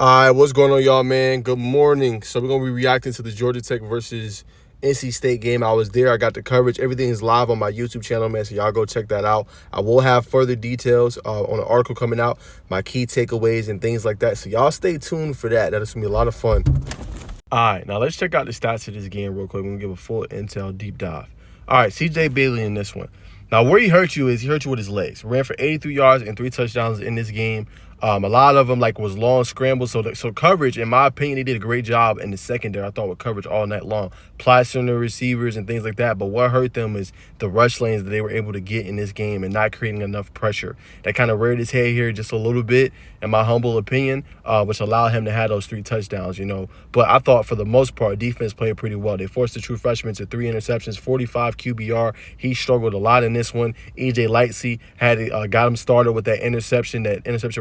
All right, what's going on, y'all, man? Good morning. So we're going to be reacting to the Georgia Tech versus NC State game. I was there. I got the coverage. Everything is live on my YouTube channel, man, so y'all go check that out. I will have further details on an article coming out, my key takeaways and things like that. So y'all stay tuned for that. That is going to be a lot of fun. All right, now let's check out the stats of this game real quick. We're going to give a full intel deep dive. All right, C.J. Bailey in this one. Now, where he hurt you is he hurt you with his legs. Ran for 83 yards and 3 touchdowns in this game. A lot of them was long scrambles. So coverage, in my opinion, they did a great job in the secondary. I thought with coverage all night long, plastering the receivers and things like that. But what hurt them is the rush lanes that they were able to get in this game and not creating enough pressure. That kind of reared his head here just a little bit, in my humble opinion, which allowed him to have those 3 touchdowns. But I thought for the most part, defense played pretty well. They forced the true freshman to 3 interceptions, 45 QBR. He struggled a lot in this one. E.J. Lightsey got him started with that interception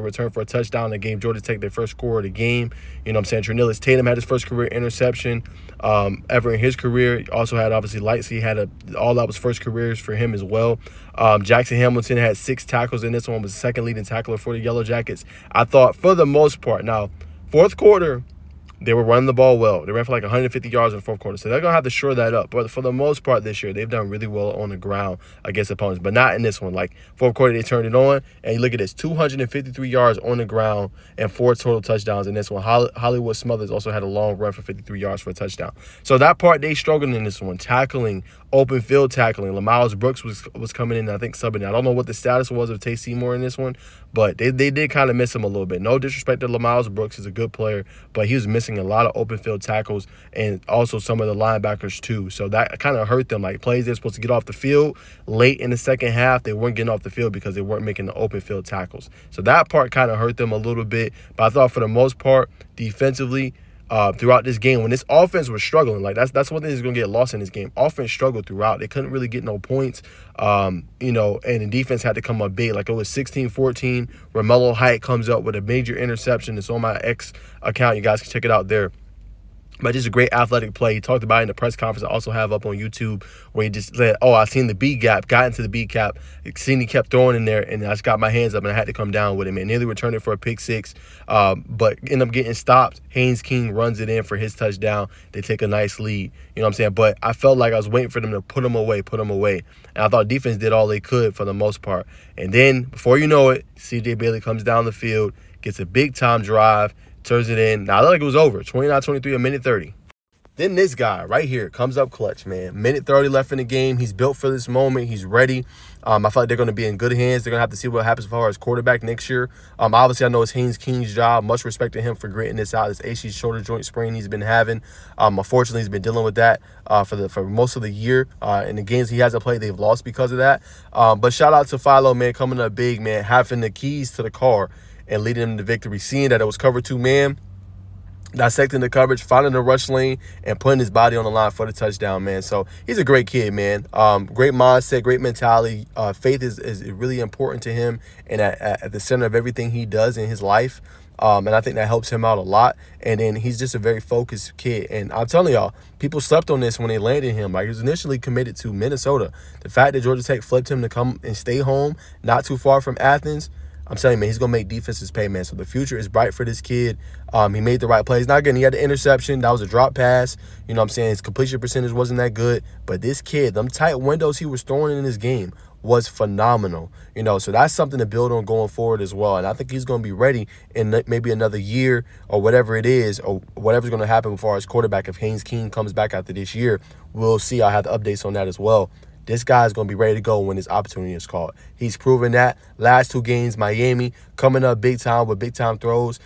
return for a touchdown that gave Georgia Tech their first score of the game. Trinellis Tatum had his first career interception ever in his career. He also had, obviously, Lightsey all that was first careers for him as well. Jackson Hamilton had 6 tackles in this one, was the second leading tackler for the Yellow Jackets. I thought for the most part. Now, fourth quarter, they were running the ball well. They ran for 150 yards in the fourth quarter. So they're going to have to shore that up. But for the most part this year, they've done really well on the ground against opponents. But not in this one. Fourth quarter, they turned it on. And you look at this, 253 yards on the ground and 4 total touchdowns in this one. Hollywood Smothers also had a long run for 53 yards for a touchdown. So that part, they struggled in this one. Tackling, open field tackling. Lamiles Brooks was coming in, I think, subbing. I don't know what the status was of Tay Seymour in this one. But they did kind of miss him a little bit. No disrespect to Lamiles Brooks. He's a good player. But he was missing a lot of open field tackles and also some of the linebackers too. So that kind of hurt them. Plays they're supposed to get off the field late in the second half, they weren't getting off the field because they weren't making the open field tackles. So that part kind of hurt them a little bit. But I thought for the most part, defensively, throughout this game, when this offense was struggling, that's one thing that's going to get lost in this game. Offense struggled throughout. They couldn't really get no points, and the defense had to come up big. It was 16-14. Romello Height comes up with a major interception. It's on my X account. You guys can check it out there. But just a great athletic play. He talked about it in the press conference I also have up on YouTube, where he just said, I seen the B gap, got into the B gap, seen he kept throwing in there, and I just got my hands up and I had to come down with him. And nearly returned it for a pick 6, but ended up getting stopped. Haynes King runs it in for his touchdown. They take a nice lead. You know what I'm saying? But I felt like I was waiting for them to put them away. And I thought defense did all they could for the most part. And then, before you know it, C.J. Bailey comes down the field, gets a big-time drive, turns it in. Now, I looked like it was over. 29-23, a minute 30. Then this guy right here comes up clutch, man. Minute 30 left in the game. He's built for this moment. He's ready. I feel like they're going to be in good hands. They're going to have to see what happens as far as quarterback next year. Obviously, I know it's Haynes King's job. Much respect to him for gritting this out. This AC shoulder joint sprain he's been having. Unfortunately, he's been dealing with that for most of the year. In the games he hasn't played, they've lost because of that. But shout out to Philo, man, coming up big, man, having the keys to the car and leading them to victory, seeing that it was cover 2 man, dissecting the coverage, finding the rush lane, and putting his body on the line for the touchdown, man. So he's a great kid, man. Great mindset, great mentality. Faith is really important to him and at the center of everything he does in his life. And I think that helps him out a lot. And then he's just a very focused kid. And I'm telling y'all, people slept on this when they landed him. He was initially committed to Minnesota. The fact that Georgia Tech flipped him to come and stay home, not too far from Athens, I'm telling you, man, he's going to make defenses pay, man. So the future is bright for this kid. He made the right plays. Now, again, he had the interception. That was a drop pass. You know what I'm saying? His completion percentage wasn't that good. But this kid, them tight windows he was throwing in this game was phenomenal. So that's something to build on going forward as well. And I think he's going to be ready in maybe another year or whatever it is, or whatever's going to happen as far as quarterback. If Haynes King comes back after this year, we'll see. I'll have the updates on that as well. This guy's going to be ready to go when his opportunity is called. He's proven that. Last 2 games, Miami coming up big time with big-time throws,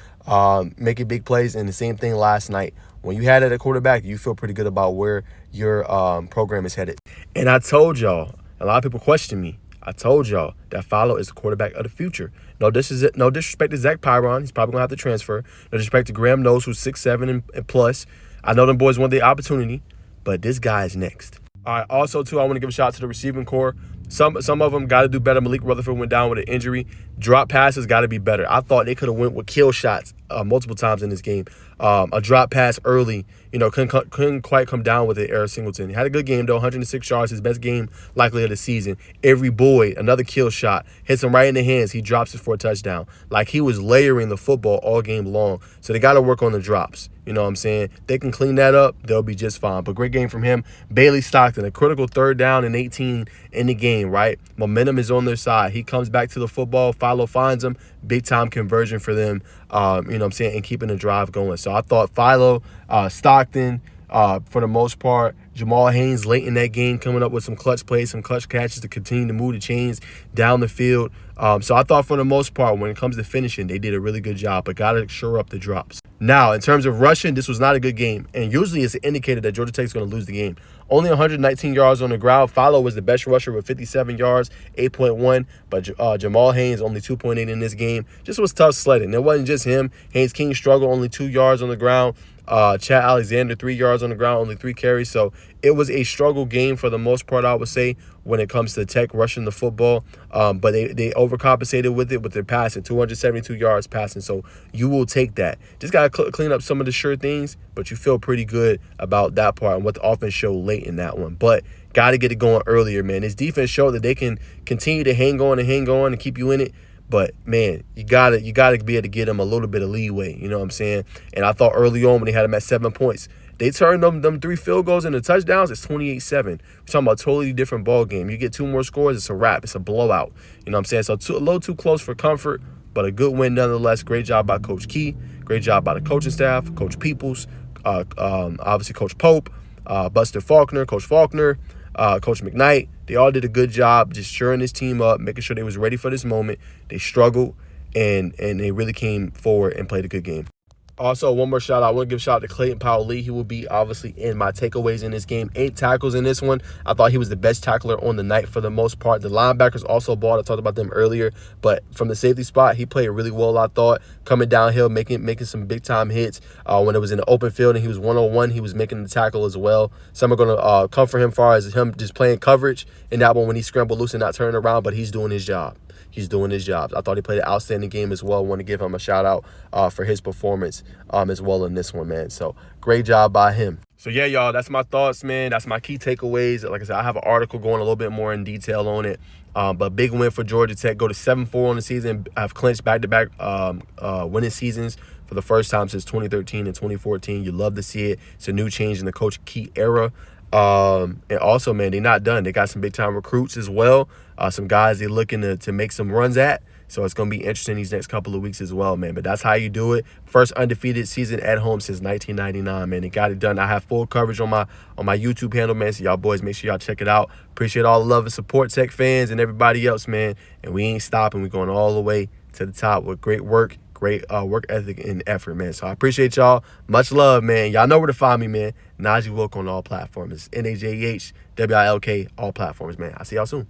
making big plays, and the same thing last night. When you had it at quarterback, you feel pretty good about where your program is headed. And I told y'all, a lot of people question me. I told y'all that Philo is the quarterback of the future. No disrespect to Zach Pyron. He's probably going to have to transfer. No disrespect to Graham Knowles, who's 6'7" and plus. I know them boys want the opportunity, but this guy is next. All right, also, too, I want to give a shout out to the receiving core. Some of them got to do better. Malik Rutherford went down with an injury. Drop passes got to be better. I thought they could have went with kill shots multiple times in this game. A drop pass early, couldn't quite come down with it. Eric Singleton had a good game though, 106 yards, his best game likely of the season. Avery Boyd, another kill shot, hits him right in the hands. He drops it for a touchdown. Like, he was layering the football all game long. So they got to work on the drops. You know what I'm saying? They can clean that up, they'll be just fine. But great game from him. Bailey Stockton, a critical 3rd down and 18 in the game, right? Momentum is on their side. He comes back to the football. Philo finds him. Big time conversion for them, you know what I'm saying, and keeping the drive going. So I thought Philo, Stockton, for the most part, Jamal Haynes late in that game coming up with some clutch plays, some clutch catches to continue to move the chains down the field. So I thought for the most part, when it comes to finishing, they did a really good job, but got to shore up the drops. Now, in terms of rushing, this was not a good game, and usually it's an indicator that Georgia Tech is going to lose the game. Only 119 yards on the ground. Philo was the best rusher with 57 yards, 8.1, but Jamal Haynes only 2.8 in this game. Just was tough sledding. It wasn't just him. Haynes King struggled, only 2 yards on the ground. Chad Alexander, 3 yards on the ground, only 3 carries. So it was a struggle game for the most part, I would say, when it comes to Tech rushing the football. But they overcompensated with it with their passing, 272 yards passing. So you will take that. Just got to clean up some of the sure things, but you feel pretty good about that part and what the offense showed late in that one. But got to get it going earlier, man. This defense showed that they can continue to hang on and keep you in it. But, man, you gotta be able to give them a little bit of leeway, you know what I'm saying? And I thought early on when they had them at 7 points, they turned them 3 field goals into touchdowns. It's 28-7. We're talking about a totally different ball game. You get 2 more scores, it's a wrap. It's a blowout. You know what I'm saying? So a little too close for comfort, but a good win nonetheless. Great job by Coach Key. Great job by the coaching staff, Coach Peoples, obviously Coach Pope, Buster Faulkner, Coach Faulkner, Coach McKnight. They all did a good job just shoring this team up, making sure they was ready for this moment. They struggled, and they really came forward and played a good game. Also, one more shout out. I want to give a shout out to Clayton Powell-Lee. He will be obviously in my takeaways in this game. 8 tackles in this one. I thought he was the best tackler on the night for the most part. The linebackers also balled. I talked about them earlier. But from the safety spot, he played really well, I thought. Coming downhill, making some big-time hits. When it was in the open field and he was one-on-one, he was making the tackle as well. Some are going to come for him as far as him just playing coverage in that one when he scrambled loose and not turning around, but he's doing his job. He's doing his job. I thought he played an outstanding game as well. I want to give him a shout-out for his performance as well in this one, man. So, great job by him. So, yeah, y'all, that's my thoughts, man. That's my key takeaways. Like I said, I have an article going a little bit more in detail on it. But big win for Georgia Tech. Go to 7-4 on the season. I've clinched back-to-back winning seasons for the first time since 2013 and 2014. You love to see it. It's a new change in the Coach Key era. And also, man, they're not done. They got some big-time recruits as well. Some guys they're looking to make some runs at. So it's going to be interesting these next couple of weeks as well, man. But that's how you do it. First undefeated season at home since 1999, man. They got it done. I have full coverage on my YouTube handle, man. So y'all boys, make sure y'all check it out. Appreciate all the love and support, Tech fans and everybody else, man. And we ain't stopping. We're going all the way to the top with great work. Great work ethic and effort, man. So I appreciate y'all. Much love, man. Y'all know where to find me, man. Najee Wilk on all platforms. NAJEH, WILK, all platforms, man. I'll see y'all soon.